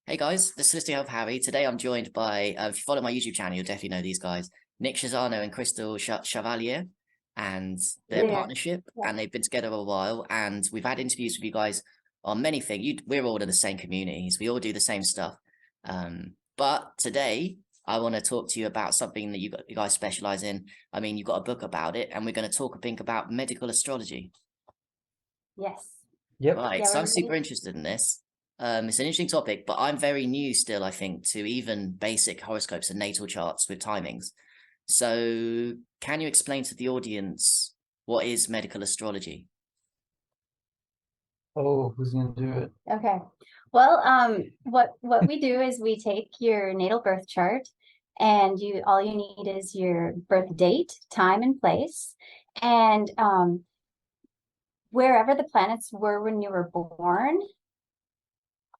Hey guys, this is Holistic Health Harry. Today I'm joined by, if you follow my YouTube channel, you'll definitely know these guys, Nick Schizzano and Crystal Cavalier, and their partnership, and they've been together a while, and we've had interviews with you guys on many things. We're all in the same communities, we all do the same stuff. But today I want to talk to you about something that you guys specialize in. I mean, you've got a book about it, and we're going to talk a bit about medical astrology. Yes. Yep. Right, Yeah, so I'm we're super ready. interested in this. It's an interesting topic, but I'm very new still, I think, to even basic horoscopes and natal charts with timings. So can you explain to the audience what is medical astrology? Oh, who's gonna do it? Okay. Well, what we do is we take your natal birth chart, and all you need is your birth date, time, and place, and wherever the planets were when you were born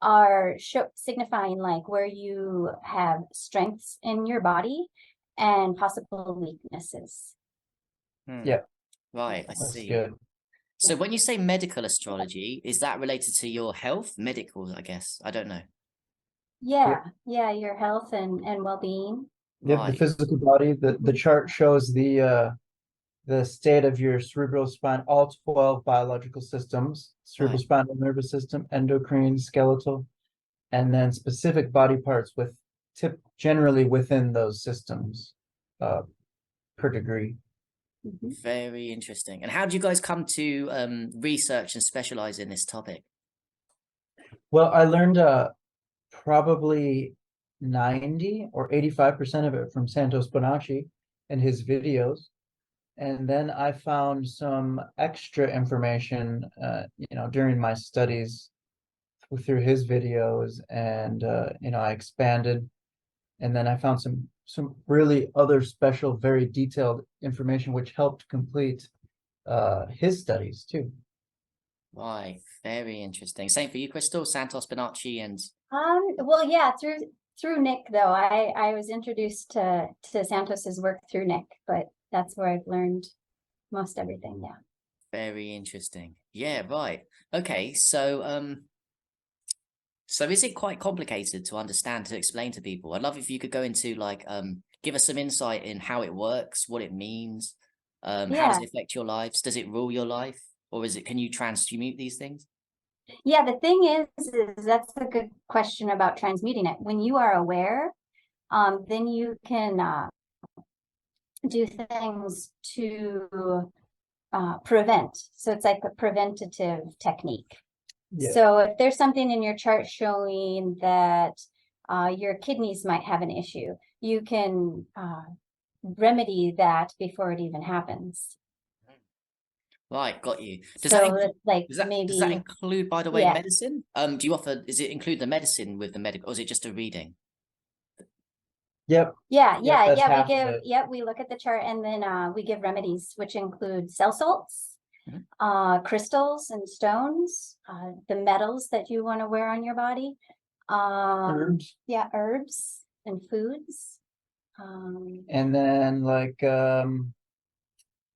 are signifying like where you have strengths in your body and possible weaknesses. Yeah, Right, I that's see. good. So when you say medical astrology, is that related to your health? Medical, I guess. I don't know. Yeah, your health and well-being. Yep, the Right. physical body. The chart shows the state of your cerebral spine, all 12 biological systems, cerebral Right. spinal nervous system, endocrine, skeletal, and then specific body parts generally within those systems, per degree. Very interesting. And how do you guys come to research and specialize in this topic? Well, I learned probably 90 or 85% of it from Santos Bonacci and his videos. And then I found some extra information, during my studies through his videos, and I expanded, and then I found some really other special, very detailed information which helped complete his studies too. Right, very interesting. Same for you, Crystal, Santos Bonacci, and Well, yeah, through Nick though. I was introduced to Santos's work through Nick, but that's where I've learned most everything. Yeah. very interesting. Yeah, right. Okay, so is it quite complicated to understand, to explain to people? I'd love if you could go into like give us some insight in how it works, what it means, how does Yeah. it affect your lives? Does it rule your life? Or can you transmute these things? Yeah, the thing is that's a good question about transmuting it. When you are aware, then you can do things to prevent. So it's like a preventative technique. Yeah. So if there's something in your chart showing that your kidneys might have an issue, you can remedy that before it even happens. Right, got you. Does So that like does that maybe, include, by the way, yeah. medicine? Do you offer, does it include the medicine with the medical, or is it just a reading? Yep. Yeah, That's we half of give, it. we look at the chart, and then we give remedies, which include cell salts, Mhm. crystals and stones, the metals that you want to wear on your body, Herbs. yeah, herbs and foods. And then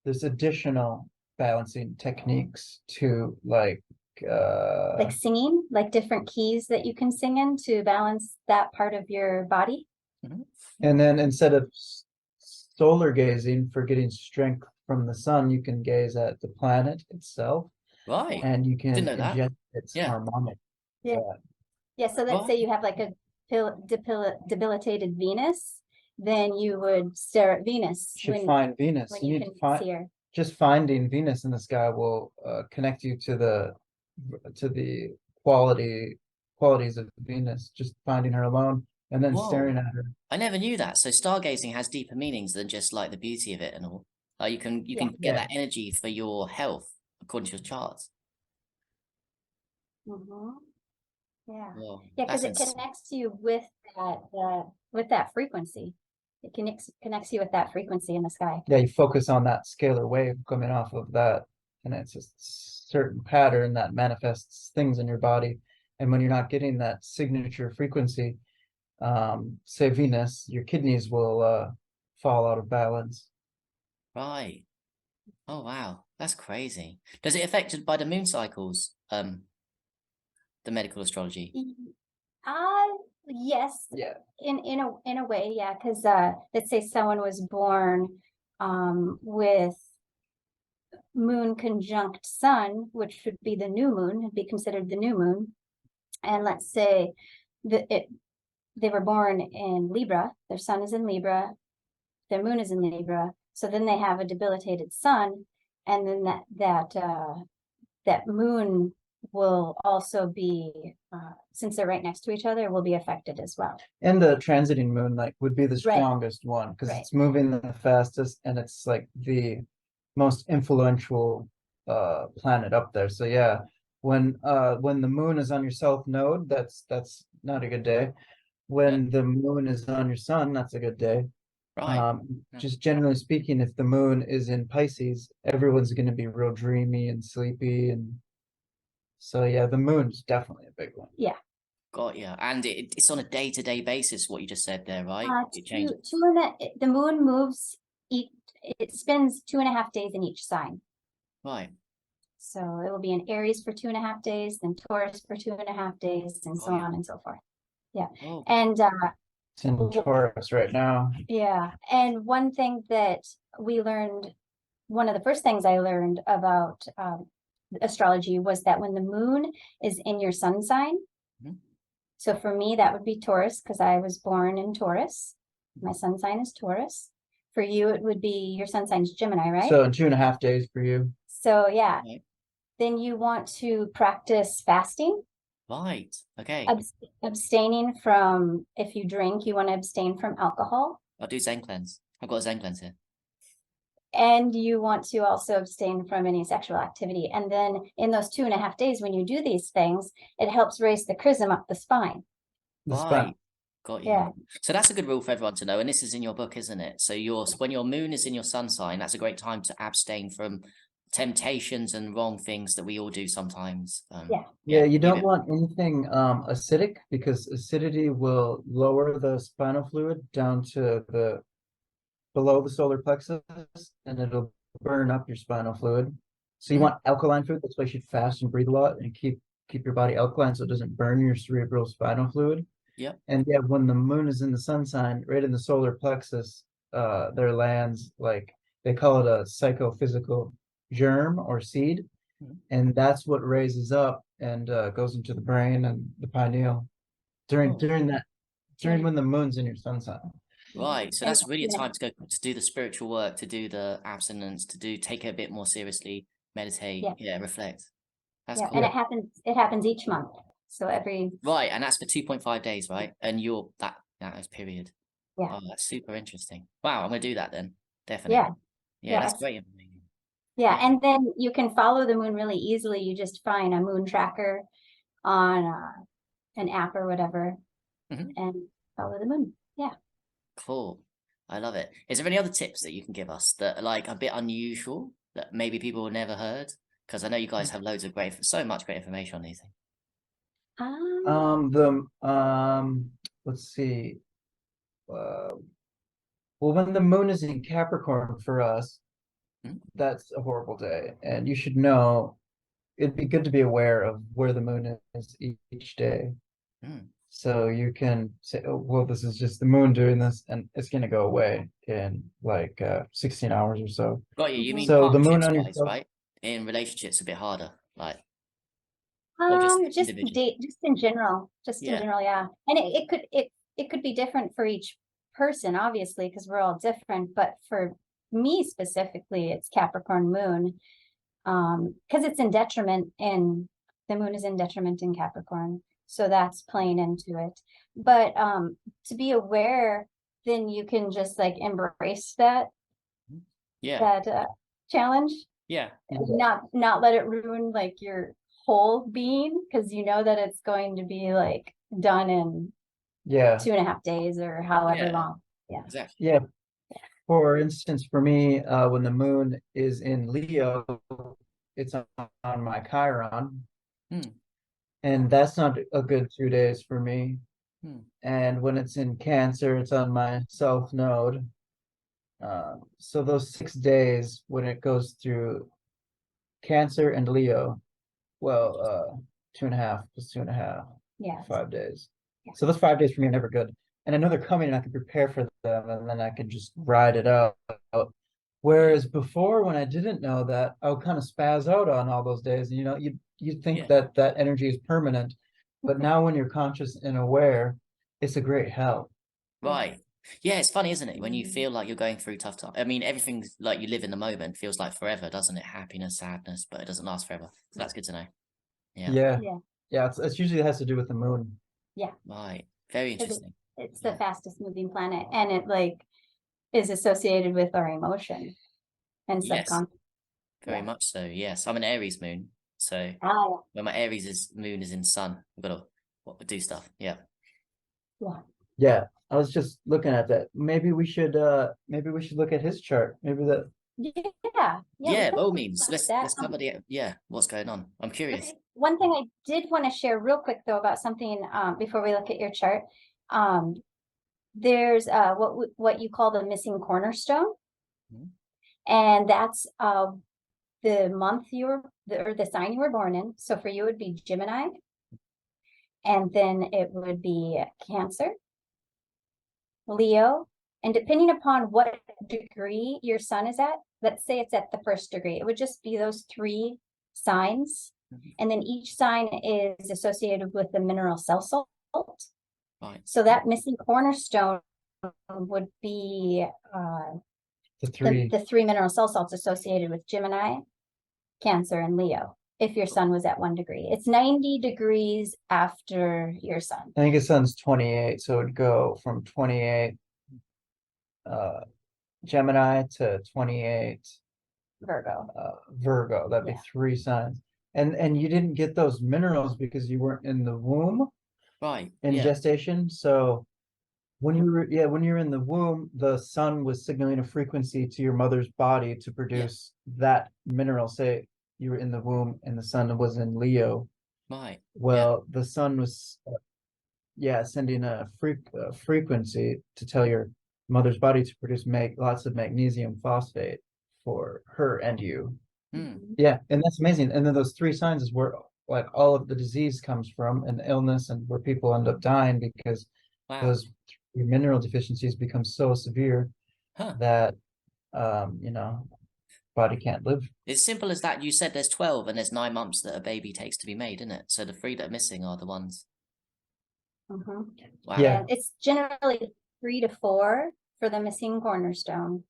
there's additional balancing techniques to like singing, like different keys that you can sing in to balance that part of your body. Mhm. and then instead of solar gazing for getting strength from the sun, you can gaze at the planet itself, Right, and you didn't can know that. ingest its Yeah. harmonic. Yeah. Yeah, so let's say Right. you have like a debilitated Venus, then you would stare at Venus You should find Venus. when You you need to can find see her. just finding Venus in the sky will connect you to the qualities of Venus. Just finding her alone and then staring Whoa. at her. I never knew that. So stargazing has deeper meanings than just like the beauty of it and all. Like you Yeah. can get that energy for your health according to your charts. Yeah. Whoa, Yeah, because that's it connects you with that frequency. It connects you with that frequency in the sky. Yeah, you focus on that scalar wave coming off of that, and it's a certain pattern that manifests things in your body. And when you're not getting that signature frequency, say Venus, your kidneys will fall out of balance. right. Oh wow, that's crazy. Does it affected by the moon cycles? The medical astrology. Yes, Yeah. in a way, yeah, because let's say someone was born with moon conjunct sun, which would be the new moon, it'd be considered the new moon. And let's say they were born in Libra, their sun is in Libra, their moon is in Libra, so then they have a debilitated sun, and then that moon will also be, since they're right next to each other, will be affected as well. And the transiting moon like would be the Right. strongest one because Right. it's moving the fastest and it's like the most influential planet up there. So yeah, when the moon is on your south node, that's not a good day. When the moon is on your sun, that's a good day. Right. Just generally speaking, if the moon is in Pisces, everyone's going to be real dreamy and sleepy, and so yeah, the moon's definitely a big one. Yeah. Got you. And it's on a day-to-day basis, what you just said there, right? It changes. The moon moves, it spends 2.5 days in each sign. Right. So it will be in Aries for 2.5 days, then Taurus for 2.5 days, and so on and so forth. Yeah. Oh. And It's in Taurus right now. yeah. And one thing that we learned, one of the first things I learned about astrology was that when the moon is in your sun sign, so for me, that would be Taurus because I was born in Taurus. My sun sign is Taurus. For you, it would be your sun sign is Gemini, right? So in 2.5 days for you. So yeah, Right. then you want to practice fasting. Right. Okay. Abstaining from, if you drink, you want to abstain from alcohol. I'll do Zen cleanse. I've got a Zen cleanse here. And you want to also abstain from any sexual activity. And then in those 2.5 days, when you do these things, it helps raise the chrism up the spine. The spine. Got you. Yeah. So that's a good rule for everyone to know. And this is in your book, isn't it? So when your moon is in your sun sign, that's a great time to abstain from temptations and wrong things that we all do sometimes. Yeah, you don't want anything acidic because acidity will lower the spinal fluid down to below the solar plexus and it'll burn up your spinal fluid. So you want alkaline food. That's why you should fast and breathe a lot and keep your body alkaline so it doesn't burn your cerebral spinal fluid. Yeah. And yeah, when the moon is in the sun sign, right in the solar plexus, there lands, like, they call it a psychophysical germ or seed. And that's what raises up and goes into the brain and the pineal during when the moon's in your sun sign. Right. So that's really a time to go to do the spiritual work, to do the abstinence, take it a bit more seriously, meditate, reflect. That's cool. And it happens each month. So every right, and that's for 2.5 days, right? And that is period. Yeah. Oh, that's super interesting. Wow, I'm gonna do that then. Definitely. Yeah, that's great information. Yeah, and then you can follow the moon really easily. You just find a moon tracker on an app or whatever, and follow the moon. Yeah. Cool. I love it. Is there any other tips that you can give us that are like a bit unusual that maybe people have never heard? Because I know you guys have so much great information on these things. Let's see. Well, when the moon is in Capricorn for us, that's a horrible day, and you should know. It'd be good to be aware of where the moon is each day. So you can say, oh, well, this is just the moon doing this, and it's going to go away in like 16 hours or so. Got you. You mean so the moon on your right? In relationships, a bit harder, like. Just in general, yeah. And it could be different for each person, obviously, because we're all different. But for me specifically, it's Capricorn moon, because it's in detriment, and the moon is in detriment in Capricorn. So that's playing into it. But to be aware, then you can just like embrace that challenge. Yeah. And not let it ruin like your whole being, because you know that it's going to be like done in 2.5 days or however long. Yeah. Exactly. Yeah. For instance, for me, when the moon is in Leo, it's on my Chiron. And that's not a good 2 days for me. And when it's in Cancer, it's on my South Node. So those 6 days when it goes through Cancer and Leo, well, 2.5 plus 2.5, 5 days. So those 5 days for me are never good. And I know they're coming and I can prepare for them and then I can just ride it out. Whereas before, when I didn't know that, I would kind of spaz out on all those days. And, you'd think that that energy is permanent. But now when you're conscious and aware, it's a great help. Right. Yeah, it's funny, isn't it? When you feel like you're going through tough times. I mean, everything's like you live in the moment feels like forever, doesn't it? Happiness, sadness, but it doesn't last forever. So that's good to know. Yeah. Yeah. It's usually has to do with the moon. Yeah. Right. Very interesting. It's the fastest moving planet, and it like is associated with our emotion and subconscious. Very much so. Yes, I'm an Aries moon, so when my Aries moon is in Sun, I've got to do stuff. Yeah. Yeah. I was just looking at that. Maybe we should look at his chart. Maybe that. Yeah, by all means. Let's cover what's going on. I'm curious. Okay. One thing I did want to share real quick though about something before we look at your chart. There's what you call the missing cornerstone. And that's the month or the sign you were born in. So for you it would be Gemini. And then it would be Cancer, Leo, and depending upon what degree your sun is at, let's say it's at the 1st degree, it would just be those 3 signs. And then each sign is associated with the mineral cell salt. Right. So that missing cornerstone would be the 3 mineral cell salts associated with Gemini, Cancer, and Leo. If your sun was at 1 degree, it's 90 degrees after your sun. I think his sun's 28, so it'd go from 28 Gemini to 28 Virgo. That'd be 3 signs. And you didn't get those minerals because you weren't in the womb, right? In gestation. So when you're in the womb, the sun was signaling a frequency to your mother's body to produce that mineral. Say you were in the womb and the sun was in Leo. Right. Well, the sun was sending a frequency to tell your mother's body to produce lots of magnesium phosphate for her and you. Yeah, and that's amazing. And then those 3 signs is where like all of the disease comes from, and illness, and where people end up dying because those mineral deficiencies become so severe that body can't live. It's simple as that. You said there's 12 and there's 9 months that a baby takes to be made, isn't it? So the 3 that are missing are the ones. Wow. Yeah, it's generally 3 to 4 for the missing cornerstone.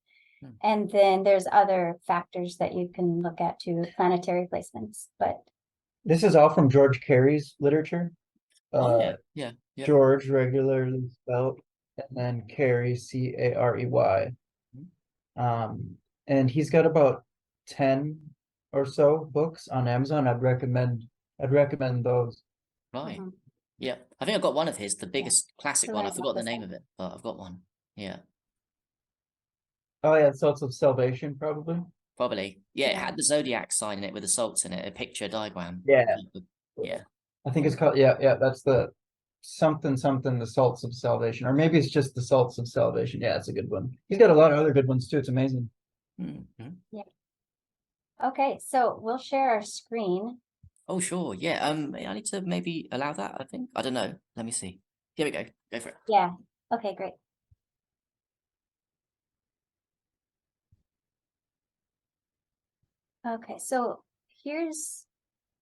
And then there's other factors that you can look at too, planetary placements. But this is all from George Carey's literature. George regularly spelled, and then Carey, Carey. And he's got about 10 or so books on Amazon. I'd recommend those. Right. Yeah. I think I've got one of his, the biggest classic one. I forgot the name of it, but I've got one. Yeah. Oh yeah, Salts of Salvation, probably. Probably. Yeah, it had the zodiac sign in it with the salts in it, a picture diagram. Yeah. Yeah. I think it's called that's the something the Salts of Salvation. Or maybe it's just the Salts of Salvation. Yeah, it's a good one. He's got a lot of other good ones too. It's amazing. Yeah. Okay, so we'll share our screen. Oh sure. Yeah. I need to maybe allow that, I think. I don't know. Let me see. Here we go. Go for it. Yeah. Okay, great. Okay, so here's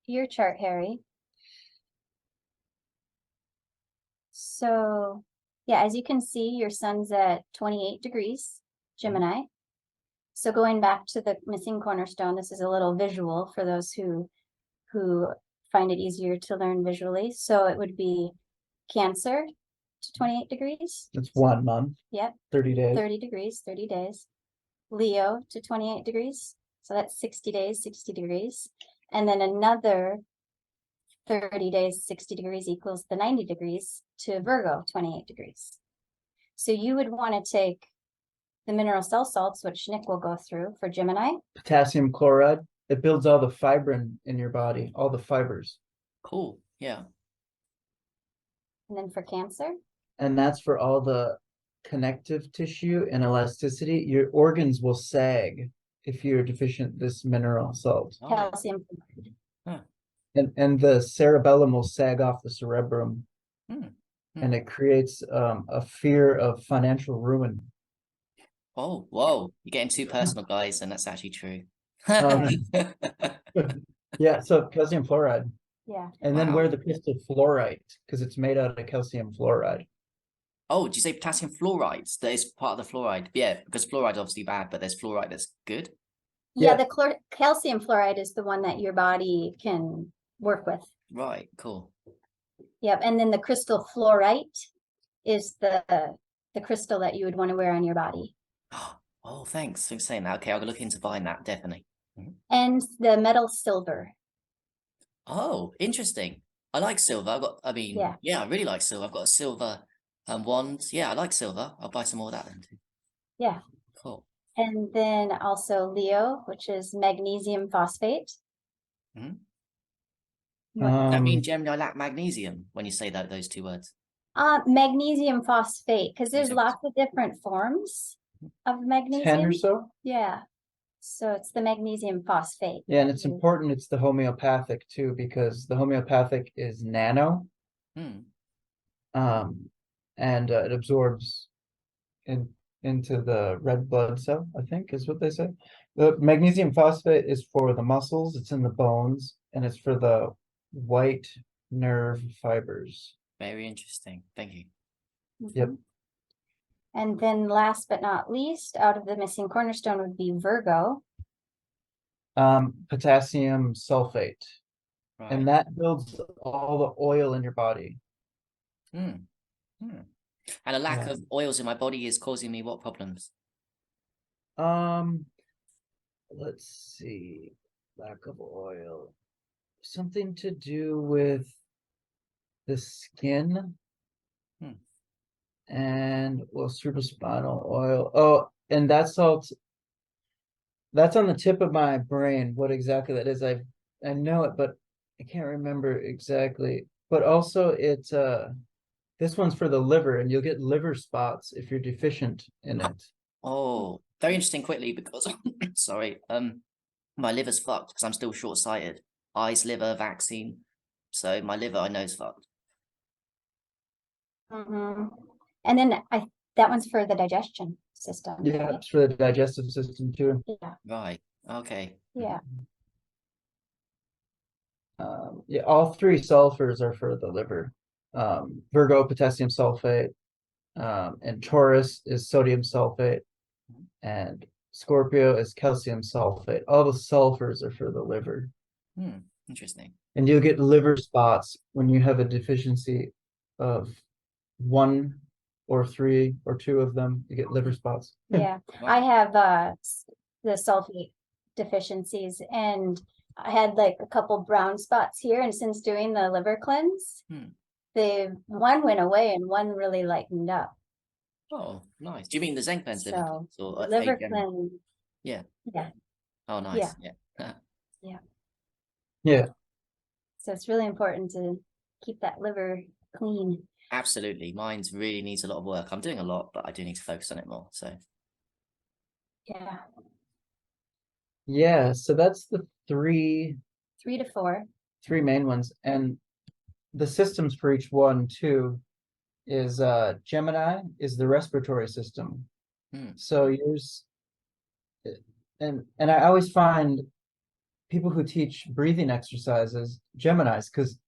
your chart, Harry. So, yeah, as you can see, your sun's at 28 degrees, Gemini. So going back to the missing cornerstone, this is a little visual for those who find it easier to learn visually. So it would be Cancer to 28 degrees. It's 1 month. Yep. 30 days. 30 degrees, 30 days. Leo to 28 degrees. So that's 60 days, 60 degrees. And then another 30 days, 60 degrees equals the 90 degrees to Virgo, 28 degrees. So you would want to take the mineral cell salts, which Nick will go through for Gemini. Potassium chloride. It builds all the fibrin in your body, all the fibers. Cool. Yeah. And then for Cancer. And that's for all the connective tissue and elasticity. Your organs will sag if you're deficient this mineral salt. Calcium. And the cerebellum will sag off the cerebrum. and it creates a fear of financial ruin. Oh, whoa, you're getting too personal, guys, and that's actually true. Yeah, so calcium fluoride. Yeah. And then Wow. wear the crystal fluorite because it's made out of calcium fluoride. Oh, did you say potassium fluoride? That is part of the fluoride. Yeah, because fluoride is obviously bad, but there's fluoride that's good. Yeah, Yeah. the calcium fluoride is the one that your body can work with. Right, cool. Yep. And then the crystal fluorite is the crystal that you would want to wear on your body. Oh, thanks for saying that. Okay, I'll look into buying that, definitely. And the metal silver. Oh, interesting. I like silver. Yeah, I really like silver. I've got a silver wand. Yeah, I like silver. I'll buy some more of that then too. Yeah. Cool. And then also Leo, which is magnesium phosphate. Does Um, that mean Gemini lack magnesium when you say that those two words? Magnesium phosphate, because there's Magnesium. lots of different forms of 10 or magnesium. so. Yeah. So it's the magnesium phosphate. Yeah, and it's important it's the homeopathic too, because the homeopathic is nano. And it absorbs into the red blood cell, I think is what they say. The magnesium phosphate is for the muscles, it's in the bones, and it's for the white nerve fibers. Very interesting. Thank you. Yep. And then last but not least, out of the missing cornerstone would be Virgo. Potassium sulfate. Right. And that builds all the oil in your body. And a lack of oils in my body is causing me what problems? Let's see. Lack of oil. Something to do with the skin. And well, cerebrospinal oil. Oh, and that's on the tip of my brain. What exactly that is, I know it, but I can't remember exactly. But also, it's this one's for the liver, and you'll get liver spots if you're deficient in it. Oh, very interesting. Quickly, because sorry, my liver's fucked because I'm still short-sighted. Eyes, liver, vaccine. So my liver, I know, is fucked. And then that one's for the digestion system. Yeah, right? it's for the digestive system too. Yeah. Right. Okay. Yeah. Yeah, all three sulfurs are for the liver. Virgo, potassium sulfate, and Taurus is sodium sulfate, and Scorpio is calcium sulfate. All the sulfurs are for the liver. Interesting. And you'll get liver spots when you have a deficiency of one or three or two of them. You get liver spots. Yeah. Wow. I have the sulfate deficiencies, and I had like a couple brown spots here, and since doing the liver cleanse, the one went away and one really lightened up. Oh, nice. Do you mean the Zen cleanse liver So cleanse or liver again? cleanse. Yeah. Yeah. Oh, nice. Yeah. Yeah. So it's really important to keep that liver clean. Absolutely. Mine really needs a lot of work. I'm doing a lot, but I do need to focus on it more. So Yeah. Yeah, so that's the three 3 to 4. main ones. And the systems for each one too is Gemini is the respiratory system. So yours, and I always find people who teach breathing exercises Geminis, because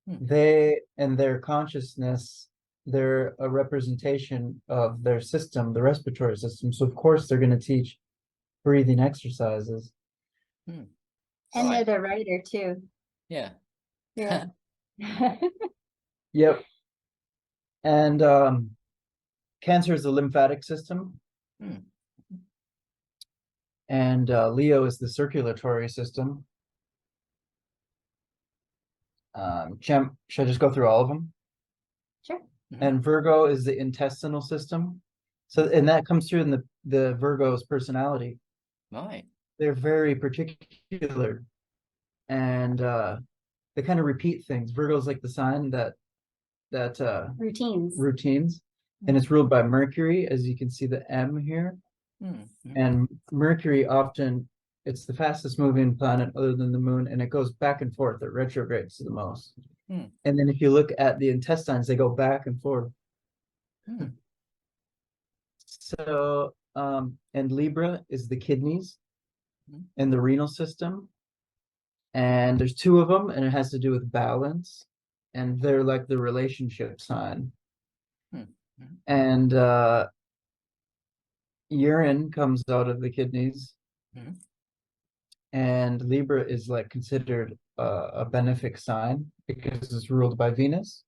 they and their consciousness, they're a representation of their system, the respiratory system. So of course they're going to teach breathing exercises. And they're the writer too. Yeah. Yeah. Yep. And Cancer is the lymphatic system. And Leo is the circulatory system. Should I just go through all of them? Sure. And Virgo is the intestinal system. So, and that comes through in the Virgo's personality. Right. They're very particular, and they kind of repeat things. Virgo's like the sign that routines, and it's ruled by Mercury, as you can see the M here. And Mercury often, it's the fastest moving planet other than the moon, and it goes back and forth. It retrogrades the most. Hmm. And then if you look at the intestines, they go back and forth. Hmm. So, and Libra is the kidneys Hmm. and the renal system. And there's two of them, and it has to do with balance. And they're like the relationship sign. Hmm. Hmm. And urine comes out of the kidneys. Hmm. And Libra is like considered a benefic sign because it's ruled by Venus.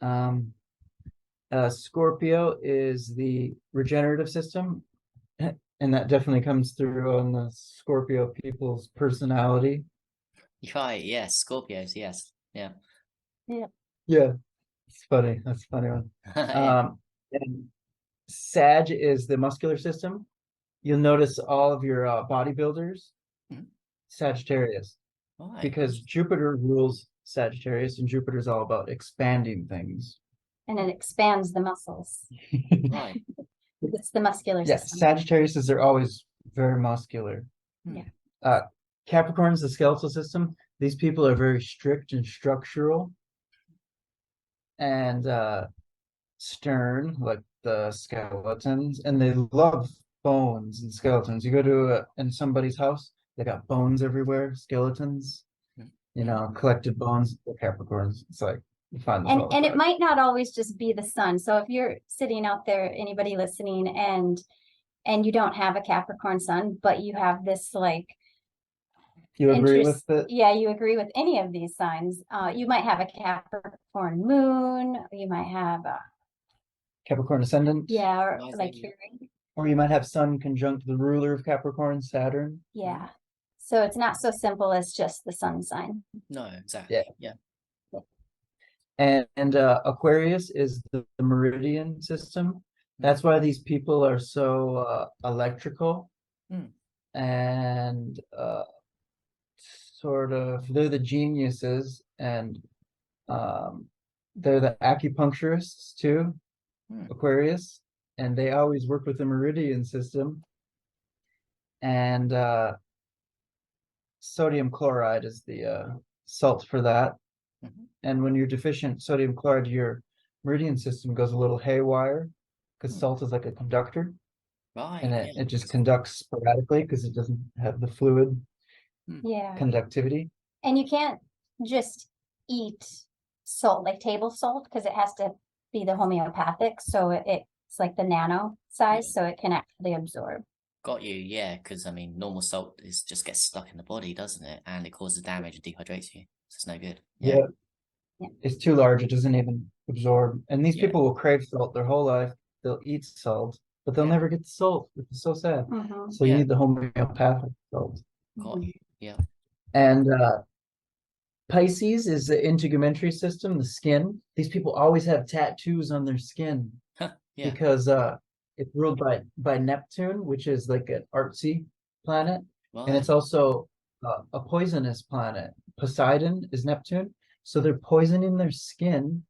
Hmm. Scorpio is the regenerative system, and that definitely comes through on the Scorpio people's personality. Right, yes, Scorpios, yes. Yeah. Yeah, it's funny. That's a funny one. Yeah. And Sag is the muscular system. You'll notice all of your bodybuilders, Mhm. Sagittarius, Right. because Jupiter rules Sagittarius, and Jupiter is all about expanding things. And it expands the muscles. Right. It's the muscular Yeah, system. Sagittarius are always very muscular. Yeah. Capricorn's the skeletal system. These people are very strict and structural and stern, like the skeletons, and they love bones and skeletons. You go to in somebody's house, they got bones everywhere, skeletons, you know, collected bones. The Capricorns, it's like you find this all the And it time. might not always just be the sun. So if you're sitting out there, anybody listening, and you don't have a Capricorn sun, but you have this like You agree interest, with it? yeah, you agree with any of these signs. You might have a Capricorn moon, you might have Capricorn ascendant? yeah, or Rising, like yeah. Or you might have Sun conjunct the ruler of Capricorn, Saturn. yeah. So it's not so simple as just the sun sign. No, exactly. Yeah. And Aquarius is the meridian system. That's why these people are so electrical and sort of they're the geniuses, and they're the acupuncturists too, Aquarius, and they always work with the meridian system. And sodium chloride is the salt for that. And when you're deficient sodium chloride, your meridian system goes a little haywire because salt is like a conductor. Right. And Yeah. it just conducts sporadically because it doesn't have the fluid Yeah. conductivity. And you can't just eat salt, like table salt, because it has to be the homeopathic. So it's like the nano size, so it can actually absorb. Got you. Yeah, because I mean, normal salt is just gets stuck in the body, doesn't it? And it causes damage and dehydrates you. So it's no good. Yeah. Yeah. It's too large. It doesn't even absorb. And these Yeah. people will crave salt their whole life. They'll eat salt, but they'll Yeah. never get the salt, which is so sad. Mhm. So you Yeah. need the homeopathic salt. Got you. Yeah. And Pisces is the integumentary system, the skin. These people always have tattoos on their skin Yeah. because it's ruled by Neptune, which is like an artsy planet, and Right. it's also a poisonous planet. Poseidon is Neptune, so they're poisoning their skin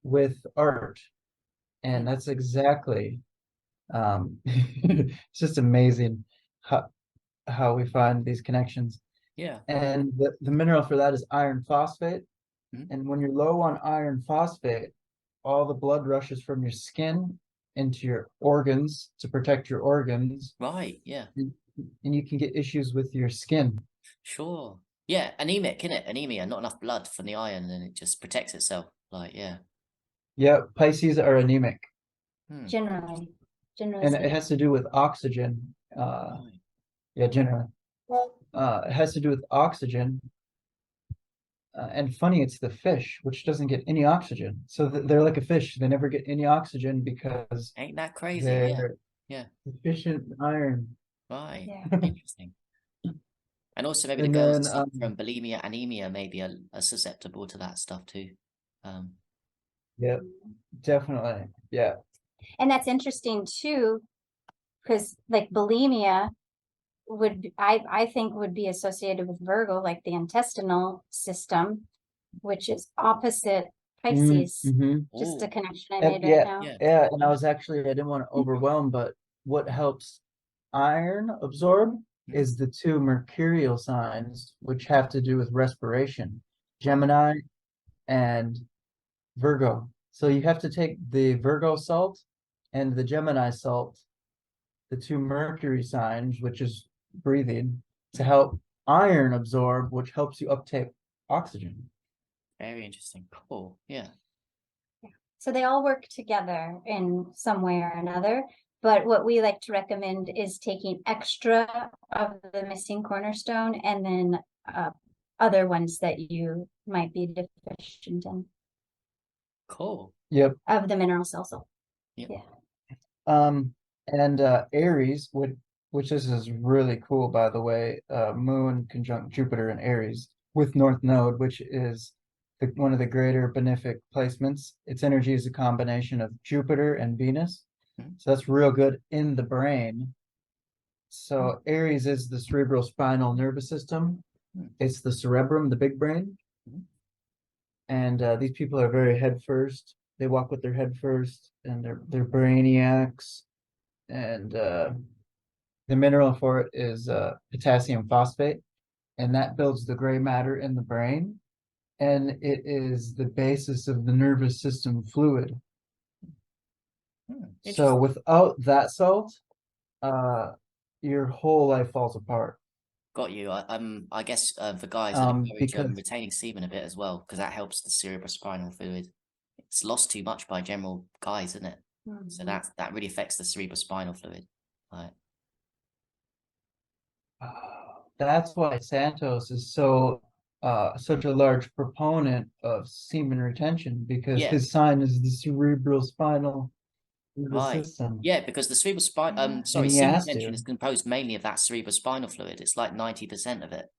with art, and that's exactly it's just amazing how we find these connections. Yeah. And the mineral for that is iron phosphate. And when you're low on iron phosphate, all the blood rushes from your skin into your organs to protect your organs. Right. Yeah. And you can get issues with your skin. Sure. Yeah. Anemic, isn't it? Anemia, not enough blood from the iron, and it just protects itself. Like, yeah. Yeah, Pisces are anemic. Generally And it speaking. has to do with oxygen. Right. Yeah, generally. It has to do with oxygen. And funny, it's the fish, which doesn't get any oxygen. So they're like a fish. They never get any oxygen because Ain't that crazy? they're Yeah. deficient in iron. Right. Yeah. Interesting. And also maybe the And girls then, that suffer from bulimia, anemia, maybe are susceptible to that stuff too. Yeah, definitely. Yeah. And that's interesting too, because like bulimia would I think would be associated with Virgo, like the intestinal system, which is opposite Pisces. Just a Ooh. connection I And made right now. yeah. And I didn't want to overwhelm, but what helps iron absorb is the two mercurial signs, which have to do with respiration. Gemini, and Virgo. So you have to take the Virgo salt and the Gemini salt, the two Mercury signs, which is breathing, to help iron absorb, which helps you uptake oxygen. Very interesting. Cool. Yeah. So they all work together in some way or another. But what we like to recommend is taking extra of the missing cornerstone and then other ones that you might be deficient in. Cool. Yep. Of the minerals also. Yep. Yeah. And Aries, which this is really cool, by the way, Moon conjunct Jupiter in Aries with North Node, which is one of the greater benefic placements. Its energy is a combination of Jupiter and Venus. So that's real good in the brain. So Aries is the cerebral spinal nervous system. It's the cerebrum, the big brain. And these people are very head first. They walk with their head first, and they're brainiacs. And the mineral for it is potassium phosphate, and that builds the gray matter in the brain. And it is the basis of the nervous system fluid. So without that salt, your whole life falls apart. Got you. I guess for guys that encourage retaining semen a bit as well, because that helps the cerebrospinal fluid. It's lost too much by general guys, isn't it? So that really affects the cerebrospinal fluid. Right. That's why Santos is such a large proponent of semen retention, because his sign is the cerebrospinal system. Yeah, because the cerebrospinal semen retention is composed mainly of that cerebrospinal fluid. It's like 90% of it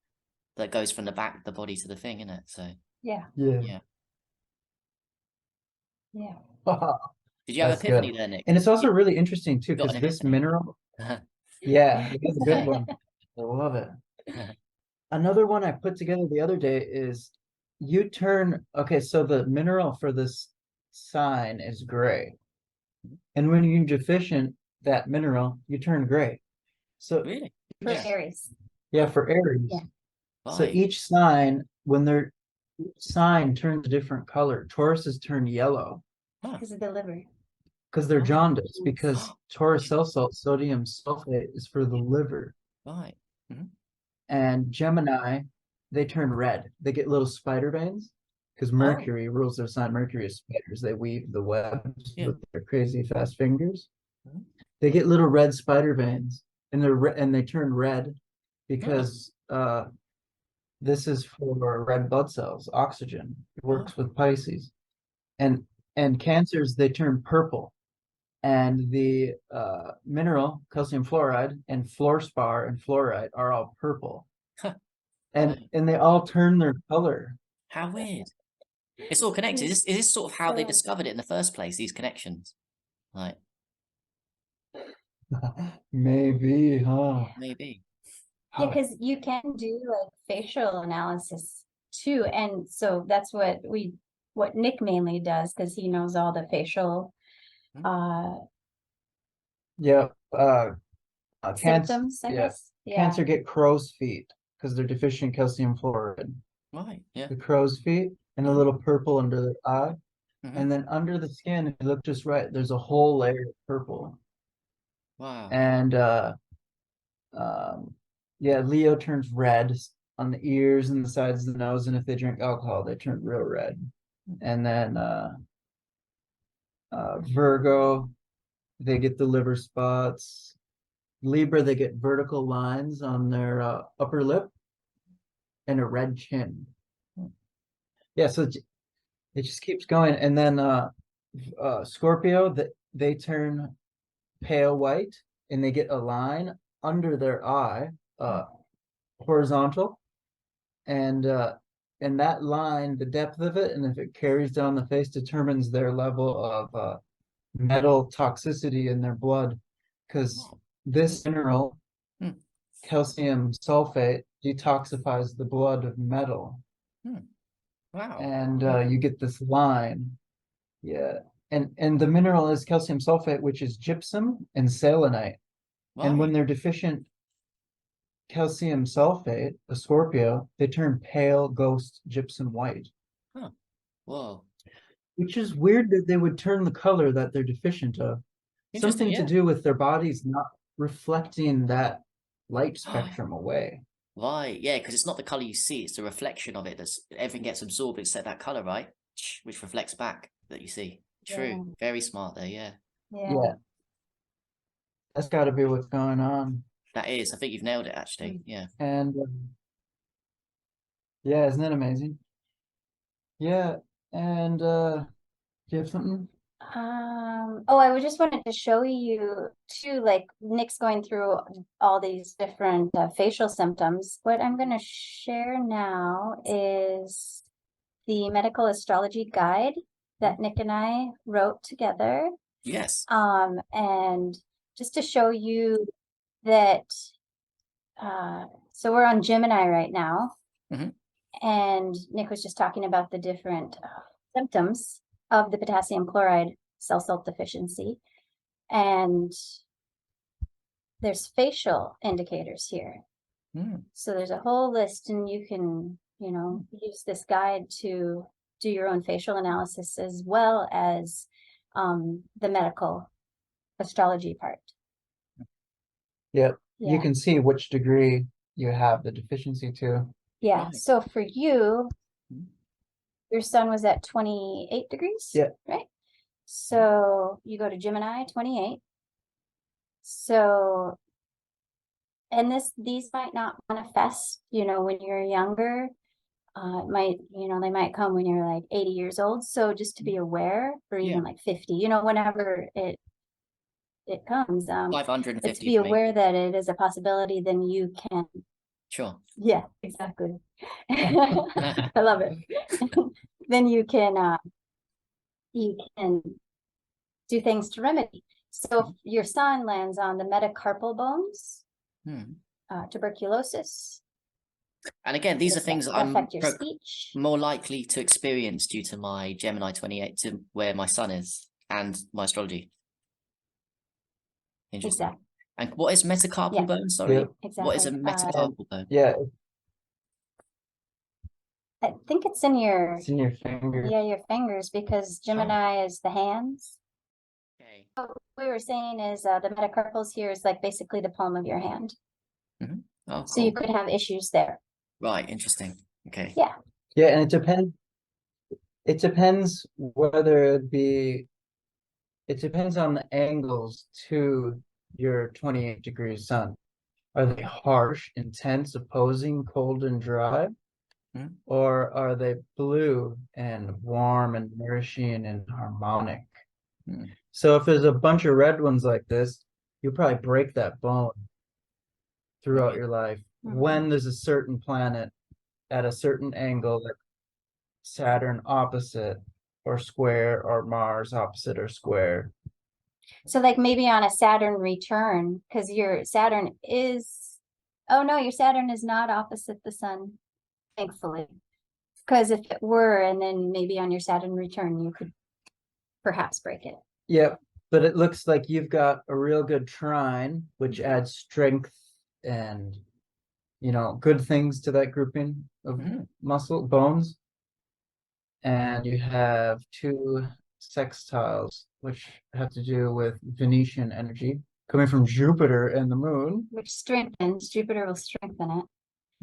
that goes from the back of the body to the thing, isn't it? So yeah. Did you have That's epiphany good. there, Nick? And it's also really interesting too, because this epiphany. mineral, it's a good one. I love it. Another one I put together the other day is so the mineral for this sign is gray. And when you're deficient that mineral, you turn gray. So really? For Aries. Yeah, for Aries. Yeah. So each sign, sign turns a different color. Tauruses turn yellow. Because of the liver. Because they're jaundiced, because Taurus cell salt, sodium sulfate, is for the liver. Right. And Gemini, they turn red. They get little spider veins, because Mercury rules their sign. Mercury is spiders. They weave the webs with their crazy fast fingers. They get little red spider veins, and they turn red because this is for red blood cells, oxygen. It works with Pisces. And Cancers, they turn purple. And the mineral, calcium fluoride, and fluorspar and fluorite are all purple. And they all turn their color. How weird. It's all connected. Is this sort of how they discovered it in the first place, these connections? Like Maybe, huh? Maybe. Yeah, because you can do like facial analysis too. And so that's what Nick mainly does, because he knows all the facial symptoms, I guess. Cancer get crow's feet because they're deficient calcium fluoride. Right. Yeah. The crow's feet and a little purple under the eye. And then under the skin, if you look just right, there's a whole layer of purple. Wow. And Leo turns red on the ears and the sides of the nose, and if they drink alcohol, they turn real red. And then Virgo, they get the liver spots. Libra, they get vertical lines on their upper lip and a red chin. So it just keeps going. And then Scorpio, they turn pale white, and they get a line under their eye, horizontal, and that line, the depth of it, and if it carries down the face, determines their level of metal toxicity in their blood, because this mineral, calcium sulfate, detoxifies the blood of metal. Wow. And you get this line. And the mineral is calcium sulfate, which is gypsum and selenite. And when they're deficient calcium sulfate, a Scorpio, they turn pale ghost gypsum white. Huh. Whoa. Which is weird that they would turn the color that they're deficient of. Interesting, Something to yeah. do with their bodies not reflecting that light spectrum away. Right, yeah, because it's not the color you see, it's the reflection of it. That's everything gets absorbed except that color, right? Which reflects back that you see. True. Yeah. Very smart there, yeah. Yeah. That's got to be what's going on. That is. I think you've nailed it, actually. Yeah. And yeah, isn't that amazing? Yeah. And do you have something? Oh, I just wanted to show you too, like Nick's going through all these different facial symptoms. What I'm going to share now is the Medical Astrology Guide that Nick and I wrote together. Yes. And just to show you that, so we're on Gemini right now, and Nick was just talking about the different symptoms of the potassium chloride cell salt deficiency, and there's facial indicators here. So there's a whole list, and you can, you know, use this guide to do your own facial analysis as well as the medical astrology part. Yep. Yeah. You can see which degree you have the deficiency to. Yeah. Right. So for you, your sun was at 28 degrees. Yeah. Right. So you go to Gemini, 28. So, and these might not manifest, you know, when you're younger. It might, you know, they might come when you're like 80 years old. So just to be aware, or even like 50, you know, whenever it comes, but 550. to be aware that it is a possibility, then you can. Sure. Yeah, exactly. I love it. Then you can do things to remedy. So if your sun lands on the metacarpal bones, tuberculosis. And again, these are things that I'm affect your speech. more likely to experience due to my Gemini 28, to where my sun is and my astrology. Interesting. Exactly. And what is metacarpal bone? Sorry. Yeah. Exactly. What is a metacarpal bone? Yeah, I think it's in your fingers. Yeah, your fingers, because Gemini is the hands. Okay. What we were saying is the metacarpals here is like basically the palm of your hand. Oh, so you could have issues there. Right, interesting. Okay. Yeah. Yeah, and it depends whether it depends on the angles to your 28 degrees sun. Are they harsh, intense, opposing, cold and dry? Or are they blue and warm and nourishing and harmonic? So if there's a bunch of red ones like this, you'll probably break that bone throughout your life. When there's a certain planet at a certain angle, like Saturn opposite or square, or Mars opposite or square. So like maybe on a Saturn return, because your Saturn is, oh no, your Saturn is not opposite the sun, thankfully. Because if it were, and then maybe on your Saturn return, you could perhaps break it. Yep, but it looks like you've got a real good trine, which adds strength and, you know, good things to that grouping of muscle bones. And you have two sextiles, which have to do with Venetian energy coming from Jupiter and the moon. Which strengthens, Jupiter will strengthen it.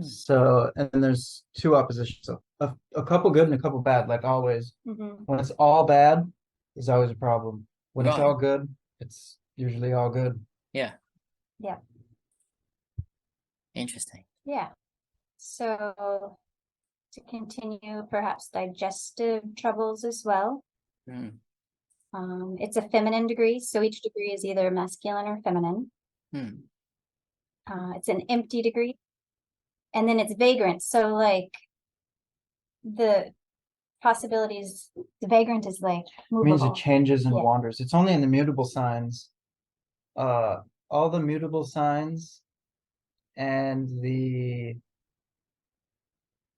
So, and then there's two oppositions. So a couple good and a couple bad, like always. When it's all bad, there's always a problem. When it's all good, it's usually all good. Yeah. Yeah. Interesting. Yeah. So to continue, perhaps digestive troubles as well. It's a feminine degree, so each degree is either masculine or feminine. It's an empty degree, and then it's vagrant. So like the possibilities, the vagrant is like movable. Means it changes and wanders. It's only in the mutable signs. All the mutable signs and the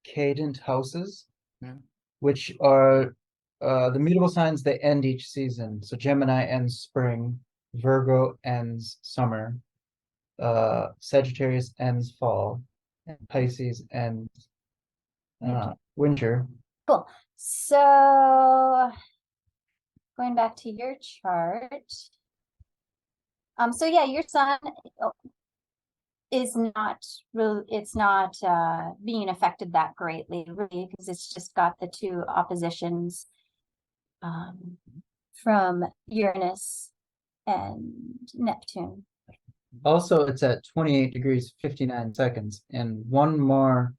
cadent houses, which are the mutable signs, they end each season. So Gemini ends spring, Virgo ends summer, Sagittarius ends fall, and Pisces ends winter. Cool. So going back to your chart. So yeah, your sun is not really, it's not being affected that greatly, really, because it's just got the two oppositions from Uranus and Neptune. Also, it's at 28 degrees 59 seconds, and one more,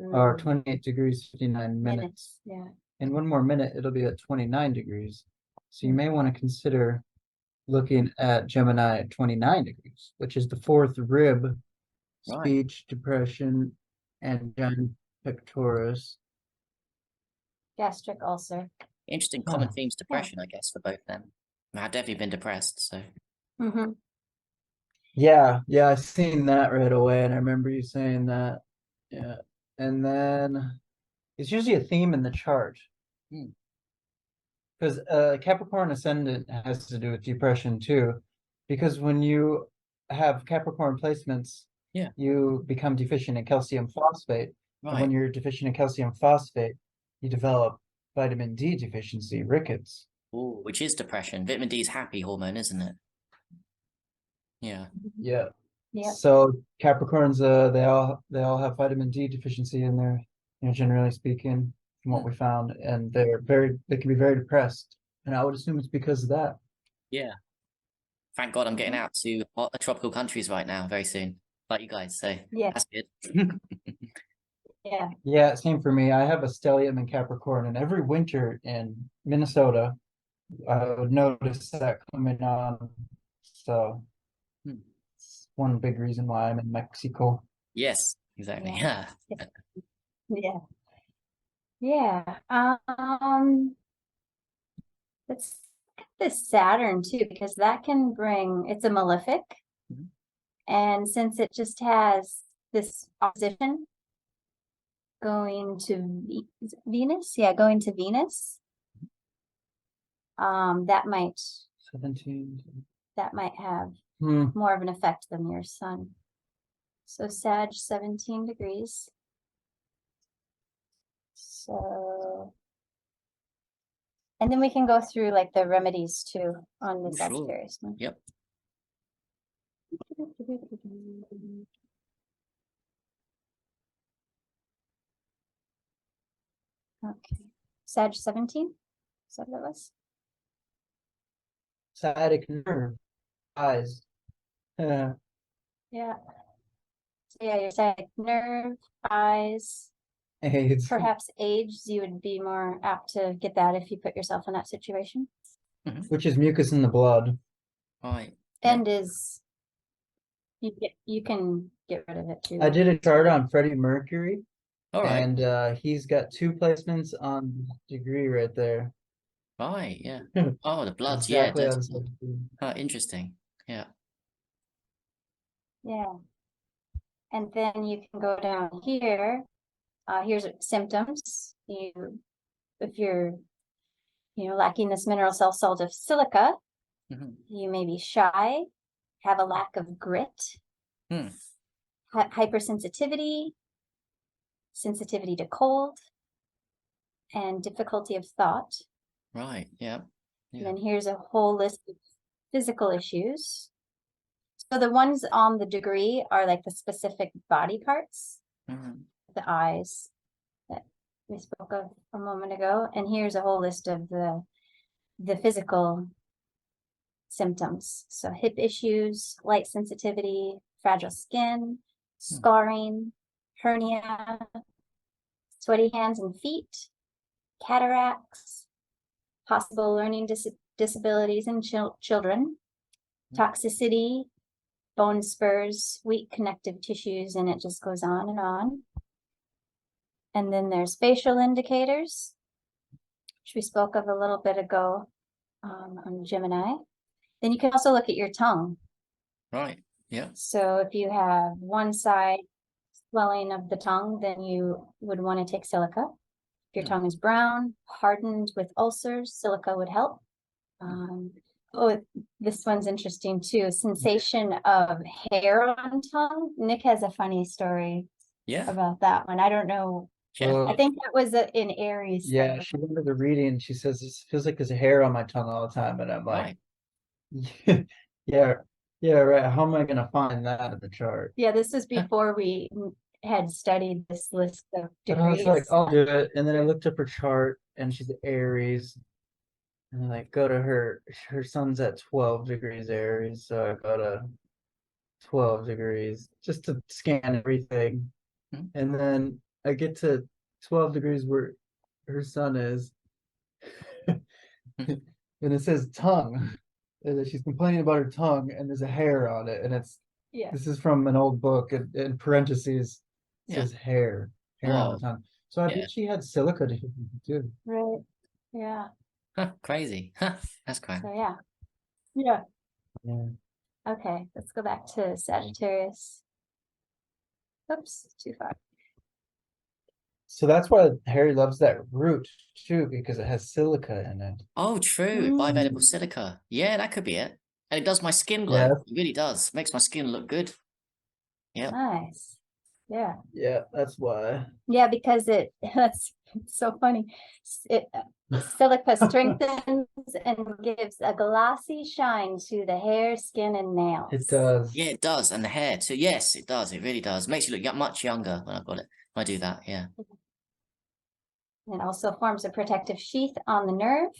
or True. 28 degrees 59 minutes. Yeah. In one more minute, it'll be at 29 degrees. So you may want to consider looking at Gemini at 29 degrees, which is the fourth rib, Right. speech, depression, and pectoris. Gastric ulcer. Interesting common themes, depression, I guess, for both them. I've definitely been depressed, so. Mm-hmm. Yeah, I seen that right away, and I remember you saying that. Yeah, and then it's usually a theme in the chart. Because Capricorn ascendant has to do with depression too, because when you have Capricorn placements, you become deficient in calcium phosphate. And when you're deficient in calcium phosphate, you develop vitamin D deficiency, rickets. Ooh, which is depression. Vitamin D is happy hormone, isn't it? Yeah. Yeah. Yeah. So Capricorns, they all have vitamin D deficiency in there, generally speaking, from what we found, and they can be very depressed. And I would assume it's because of that. Yeah. Thank God I'm getting out to tropical countries right now very soon, like you guys. So that's good. Yeah. Same for me. I have a stellium in Capricorn, and every winter in Minnesota, I would notice that coming on. So it's one big reason why I'm in Mexico. Yes, exactly. Yeah. Yeah. Let's look at this Saturn too, because that can bring, it's a malefic. And since it just has this opposition going to Venus, going to Venus, that might 17. That might have more of an effect than your sun. So Sag 17 degrees. So, and then we can go through like the remedies too on the Sagittarius. Yep. Okay. Sag 17? Is that what it was? Sciatic nerve, eyes. Yeah. So yeah, your sciatic nerve, eyes, AIDS. perhaps age. You would be more apt to get that if you put yourself in that situation. Which is mucus in the blood. Right. And you can get rid of it too. I did a chart on Freddie Mercury. All right. And he's got 2 placements on degree right there. Right, yeah. Oh, the bloods, Exactly. interesting. Yeah. Yeah. And then you can go down here. Here's symptoms. If you're, lacking this mineral salt of silica, you may be shy, have a lack of grit, hypersensitivity, sensitivity to cold, and difficulty of thought. Right, yeah. And then here's a whole list of physical issues. So the ones on the degree are like the specific body parts, the eyes that we spoke of a moment ago. And here's a whole list of the physical symptoms. So hip issues, light sensitivity, fragile skin, scarring, hernia, sweaty hands and feet, cataracts, possible learning disabilities in children, toxicity, bone spurs, weak connective tissues, and it just goes on and on. And then there's facial indicators, which we spoke of a little bit ago on Gemini. Then you can also look at your tongue. Right, yeah. So if you have one side swelling of the tongue, then you would want to take silica. If your tongue is brown, hardened with ulcers, silica would help. Oh, this one's interesting too. Sensation of hair on tongue. Nick has a funny story Yeah. about that one. I don't know. Share. I think that was in Aries. Yeah, she went to the reading and she says, "This feels like there's a hair on my tongue all the time." And I'm like, Right. yeah, yeah, right. How am I gonna find that in the chart? Yeah, this was before we had studied this list of But I was degrees. like, I'll do it. And then I looked up her chart and she's Aries. And like go to her sun's at 12 degrees Aries. So I go to 12 degrees just to scan everything. Mhm. And then I get to 12 degrees where her sun is. And it says tongue. And then she's complaining about her tongue and there's a hair on it. And this is from an old book in parentheses. It says hair on Whoa. the tongue. So I Yeah. bet she had silica too. Right. Yeah. Huh, crazy. Huh, that's great. So yeah. Yeah. Yeah. Okay, let's go back to Sagittarius. Oops, too far. So that's why Harry loves that root too, because it has silica in it. Oh, true. Bivalent Mm. silica. Yeah, that could be it. And it does my skin glow. Yeah. It really does. Makes my skin look good. Yeah. Nice. Yeah. Yeah, that's why. Yeah, because that's so funny. Silica strengthens and gives a glossy shine to the hair, skin, and nails. It does. Yeah, it does. And the hair too. Yes, it does. It really does. Makes you look much younger when I've got it. When I do that, yeah. It also forms a protective sheath on the nerve.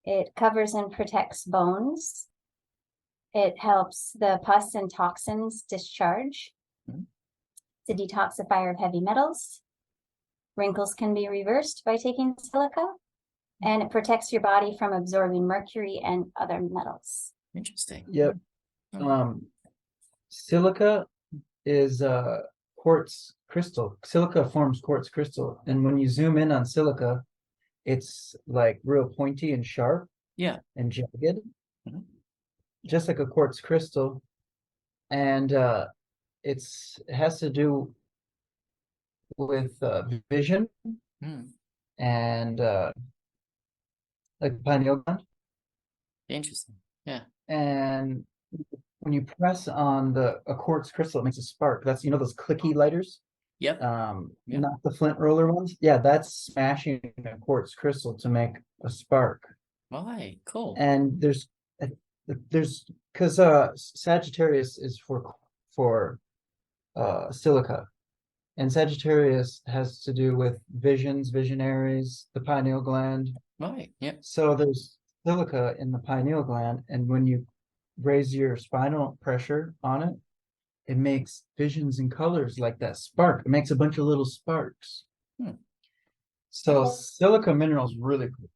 It covers and protects bones. It helps the pus and toxins discharge. Mhm. It's a detoxifier of heavy metals. Wrinkles can be reversed by taking silica, and it protects your body from absorbing mercury and other metals. Interesting. Yep. Oh. Silica is quartz crystal. Silica forms quartz crystal, and when you zoom in on silica, it's like real pointy and sharp. Yeah. And jagged, Mhm. just like a quartz crystal, and it has to do with vision Mm. and like pineal gland. Interesting. Yeah. And when you press on a quartz crystal, it makes a spark. That's those clicky lighters. Yep. Yep. Not the flint roller ones. Yeah, that's smashing a quartz crystal to make a spark. Right. Cool. And there's because Sagittarius is for silica, and Sagittarius has to do with visionaries, the pineal gland. Right. Yep. So there's silica in the pineal gland, and when you raise your spinal pressure on it, it makes visions and colors like that spark. It makes a bunch of little sparks. Hmm. So silica minerals really cool.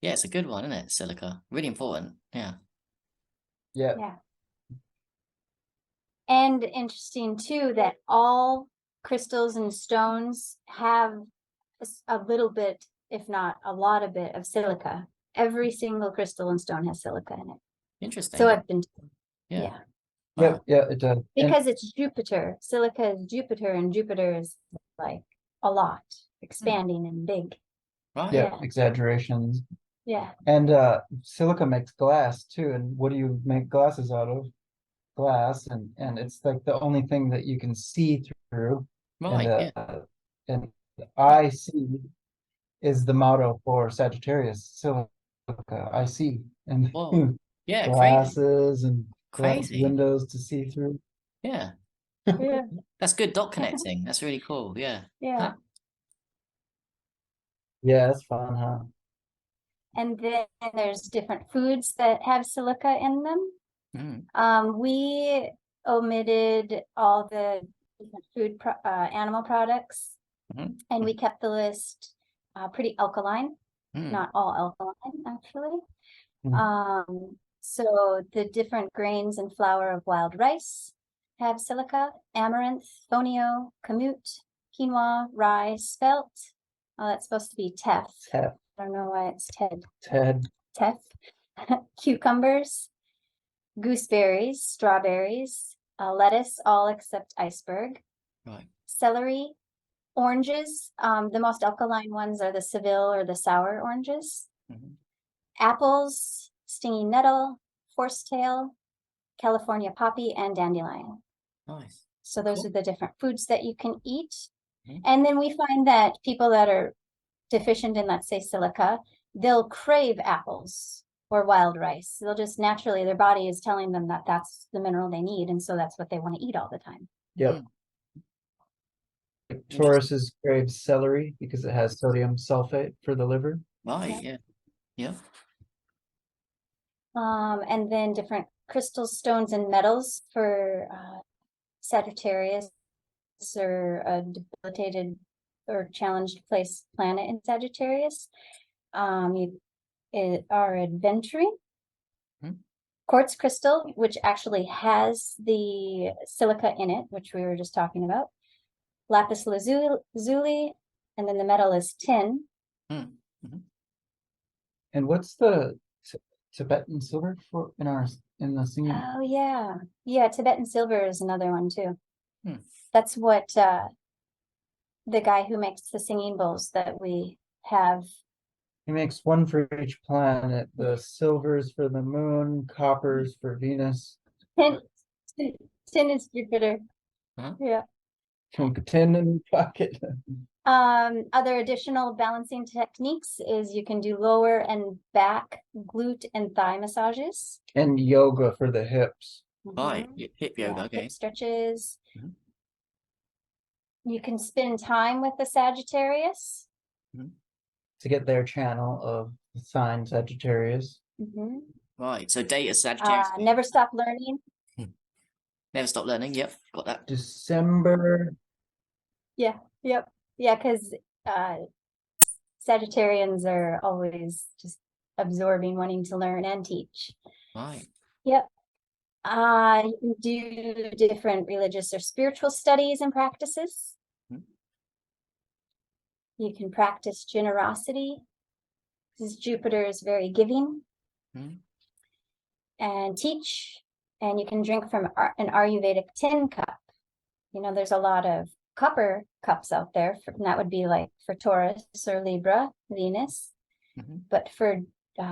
Yeah, it's a good one, isn't it? Silica. Really important. Yeah. Yeah. Yeah. And interesting too that all crystals and stones have a little bit, if not a lot of it, of silica. Every single crystal and stone has silica in it. Interesting. So I've been Yeah. Yeah, Wow. yeah, it does. Because it's Jupiter. Silica is Jupiter, and Jupiter is like a lot, expanding and big. Right. Yeah, Yeah. exaggerations. Yeah. And silica makes glass too. And what do you make glasses out of? Glass, and it's like the only thing that you can see through. Right. And Yeah. and I see is the motto for Sagittarius. Silica, I see, and Whoa. Yeah. Crazy. glasses and glass Crazy. windows to see through. Yeah. Yeah. That's good dot connecting. That's really cool. Yeah. Yeah. Huh. Yeah, that's fun, huh? And then there's different foods that have silica in them. Mm. We omitted all the different animal products, Mhm. and we kept the list pretty alkaline. Mm. Not all alkaline, actually. Mm. So the different grains and flour of wild rice have silica: amaranth, fonio, kamut, quinoa, rye, spelt. Oh, that's supposed to be teff. Teff. I don't know why it's Ted. Ted. Teff. Cucumbers, gooseberries, strawberries, lettuce, all except iceberg. Right. Celery, oranges. The most alkaline ones are the Seville or the sour oranges. Mhm. Apples, stinging nettle, horsetail, California poppy, and dandelion. Nice. So those Cool. are the different foods that you can eat. Mhm. And then we find that people that are deficient in, let's say, silica, they'll crave apples or wild rice. They'll just naturally, their body is telling them that that's the mineral they need. And so that's what they want to eat all the time. Yep. Tauruses crave celery because it has sodium sulfate for the liver. Right, yeah. Yeah. And then different crystals, stones, and metals for Sagittarius or a debilitated or challenged place planet in Sagittarius. Our aventurine, quartz crystal, which actually has the silica in it, which we were just talking about. Lapis lazuli, and then the metal is tin. And what's the Tibetan silver for in the singing? Oh yeah, Tibetan silver is another one too. Hmm. That's what the guy who makes the singing bowls that we have. He makes one for each planet. The silvers for the moon, coppers for Venus. Tin is Jupiter. Yeah. Tin in the pocket. Other additional balancing techniques is you can do lower and back glute and thigh massages. And yoga for the hips. Right, hip yoga, okay. Hip stretches. You can spend time with the Sagittarius. To get their channel of the sign Sagittarius. Right, so date is Sagittarius. Never stop learning. Never stop learning, yep, got that. December. Yeah, because Sagittarians are always just absorbing, wanting to learn and teach. Right. Yep. You can do different religious or spiritual studies and practices. You can practice generosity, because Jupiter is very giving. And teach, and you can drink from an Ayurvedic tin cup. You know, there's a lot of copper cups out there, and that would be like for Taurus or Libra, Venus. But for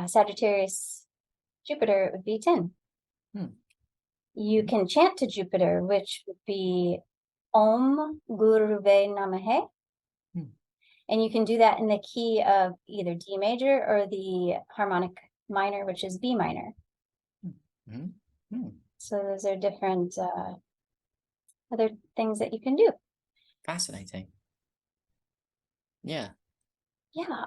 Sagittarius, Jupiter, it would be tin. You can chant to Jupiter, which would be Om Guruve Namahe. And you can do that in the key of either D major or the harmonic minor, which is B minor. So those are different other things that you can do. Fascinating. Yeah. Yeah.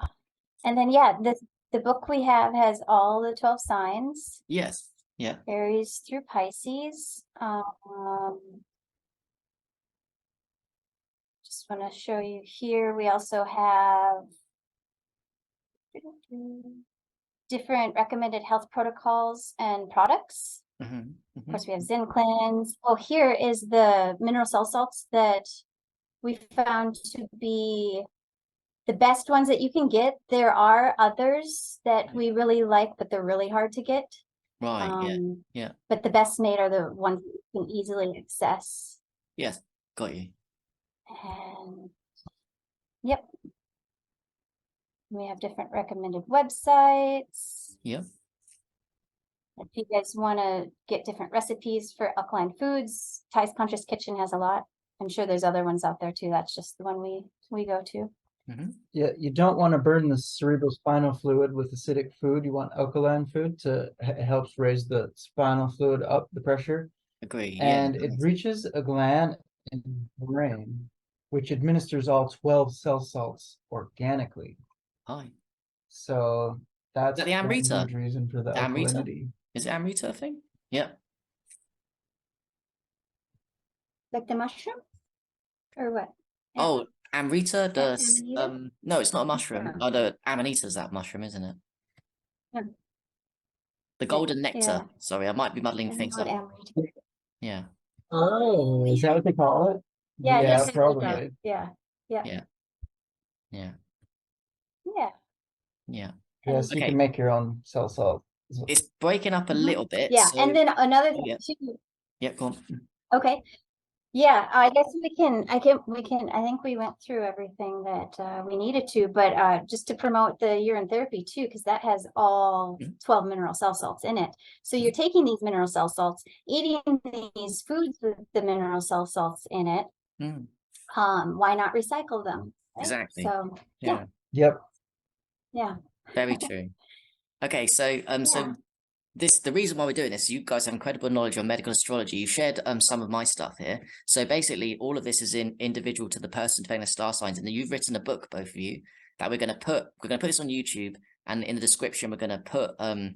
And then, the book we have has all the 12 signs. Yes. Yeah. Aries through Pisces. Just want to show you here. We also have different recommended health protocols and products. Of course, we have Zen Cleanse. Oh, here is the mineral salts that we found to be the best ones that you can get. There are others that we really like, but they're really hard to get. Right, yeah. But the best made are the ones that you can easily access. Yes, got you. And yep. We have different recommended websites. Yep. If you guys want to get different recipes for alkaline foods, Ty's Conscious Kitchen has a lot. I'm sure there's other ones out there too. That's just the one we go to. Yeah, you don't want to burn the cerebrospinal fluid with acidic food. You want alkaline food to it helps raise the spinal fluid up, the pressure. Agree. And yeah, it reaches a gland in the brain, which administers all 12 cell salts organically. Hi. So that's the one Amrita? huge reason for the Amrita? alkalinity. Is it Amrita a thing? Yeah. Like the mushroom? Or what? Oh, Amrita, the Amanita? no, it's not a mushroom. Yeah. Oh, the Amanita's that mushroom, isn't it? Yeah. The golden nectar. Yeah. Sorry, I might be muddling I don't things know up. what Amanita. Yeah. Oh, is that what they call it? Yeah, Yeah, yes, probably. Yeah. Yeah. Yes, Okay. you can make your own cell salt. It's breaking up a little bit. Yeah, so... and then another thing yeah. too. Yeah, go on. Okay. Yeah, I guess we can, I think we went through everything that we needed to, but just to promote the urine therapy too, because that has all 12 mineral cell salts in it. So you're taking these mineral cell salts, eating these foods with the mineral cell salts in it. Why not recycle them? Right? Exactly. So Yeah. Yep. yeah. Very true. Okay, so so the reason why we're doing this, you guys have incredible knowledge on medical astrology. You shared some of my stuff here. So basically all of this is individual to the person doing the star signs, and then you've written a book, both of you, that we're gonna put this on YouTube, and in the description we're gonna put a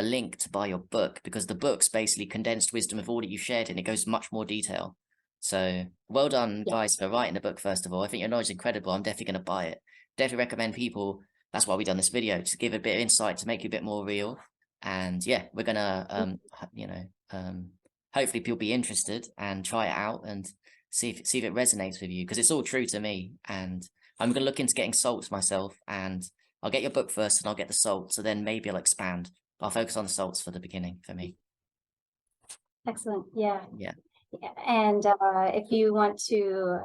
link to buy your book, because the book's basically condensed wisdom of all that you shared, and it goes much more detail. So well done, guys, for writing the book, first of all. I think your knowledge is incredible. I'm definitely gonna buy it. Definitely recommend people. That's why we've done this video, to give a bit of insight, to make you a bit more real. And yeah, we're gonna hopefully people be interested and try it out and see if it resonates with you, because it's all true to me. And I'm gonna look into getting salts myself, and I'll get your book first and I'll get the salts, so then maybe I'll expand. But I'll focus on the salts for the beginning for me. Excellent. Yeah. Yeah. And if you want to,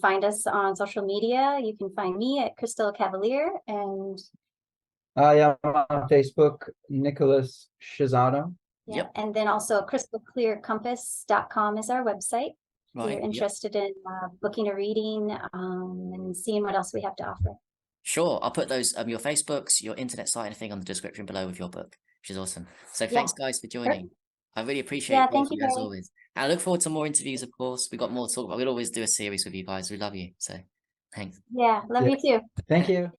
find us on social media, you can find me at Crystal Cavalier, and I am on Facebook, Nicholas Schizzano. yeah, and then also crystalclearcompass.com is our website. If you're interested in booking a reading and seeing what else we have to offer. Sure, I'll put those your Facebooks, your internet site, anything on the description below with your book, which is awesome. So thanks guys for joining. I really appreciate both of you as always. And I look forward to more interviews, of course. We've got more to talk about. We'll always do a series with you guys. We love you. So thanks. Yeah, love you too. Thank you.